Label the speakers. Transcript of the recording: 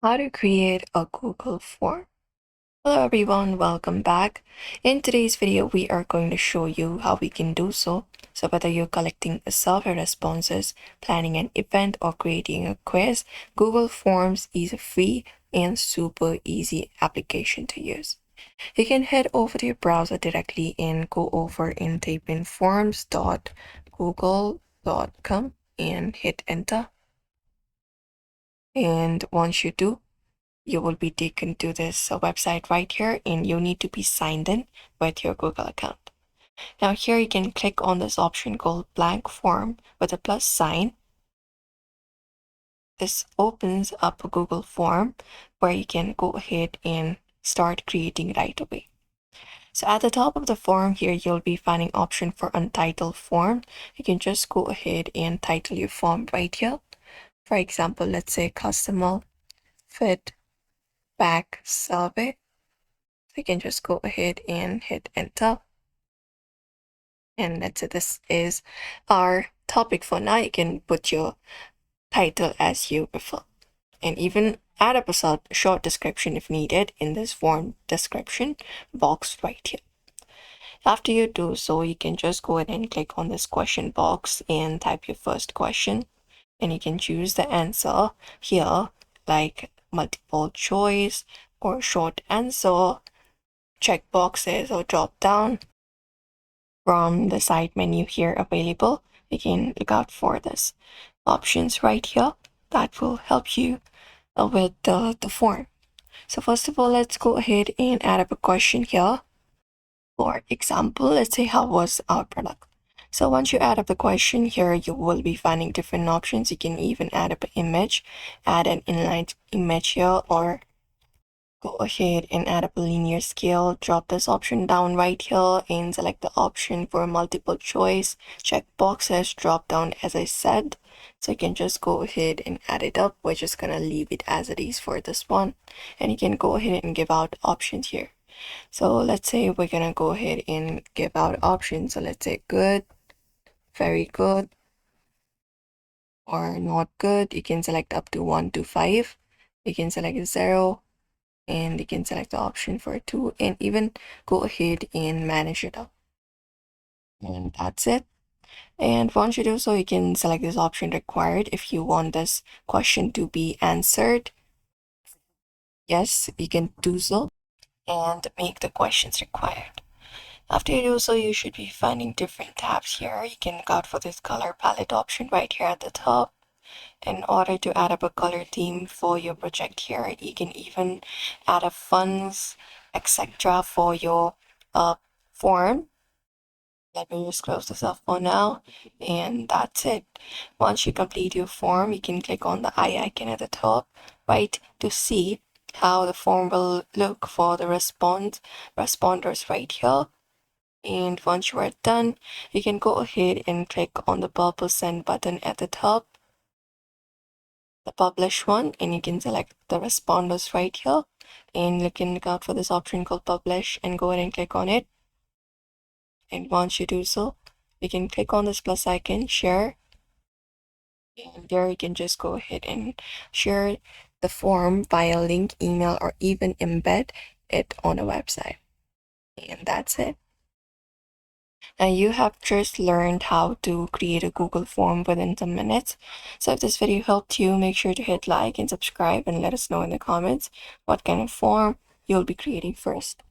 Speaker 1: How to create a Google form. Hello everyone, welcome back. In today's video, we are going to show you how we can do so. So whether you're collecting survey responses, planning an event, or creating a quiz, Google Forms is a free and super easy application to use. You can head over to your browser directly and go over and type in forms.google.com and hit enter. And once you do, you will be taken to this website right here, and you need to be signed in with your Google account. Now here you can click on this option called blank form with a plus sign. This opens up a Google form where you can go ahead and start creating right away. So at the top of the form here, you'll be finding option for untitled form. You can just go ahead and title your form right here. For example, let's say customer feedback survey. You can just go ahead and hit enter. And that's it. This is our topic for now. You can put your title as you prefer and even add up a short description if needed in this form description box right here. After you do so, you can just go ahead and click on this question box and type your first question, and you can choose the answer here, like multiple choice or short answer, check boxes or drop down from the side menu here available. You can look out for this options right here that will help you with the form. So first of all, let's go ahead and add up a question here. For example, let's say how was our product? So once you add up the question here, you will be finding different options. You can even add up an image, add an inline image here, or go ahead and add up a linear scale. Drop this option down right here and select the option for multiple choice. Check boxes, drop down as I said. So you can just go ahead and add it up. We're just gonna leave it as it is for this one. And you can go ahead and give out options here. So let's say we're gonna go ahead and give out options. So let's say good, very good, or not good. You can select up to 1 to 5. You can select 0, and you can select the option for 2, and even go ahead and manage it up. And that's it. And once you do so, you can select this option required if you want this question to be answered. Yes, you can do so and make the questions required. After you do so, you should be finding different tabs here. You can look out for this color palette option right here at the top. In order to add up a color theme for your project here, you can even add up fonts, etc. for your form. Let me just close this up for now, and that's it. Once you complete your form, you can click on the eye icon at the top right to see how the form will look for the responders right here. And once you are done, you can go ahead and click on the purple send button at the top, the publish one, and you can select the responders right here, and you can look out for this option called publish and go ahead and click on it. And once you do so, you can click on this plus icon, share, and there you can just go ahead and share the form via link, email, or even embed it on a website. And that's it. Now you have just learned how to create a Google form within some minutes. So if this video helped you, make sure to hit like and subscribe and let us know in the comments what kind of form you'll be creating first.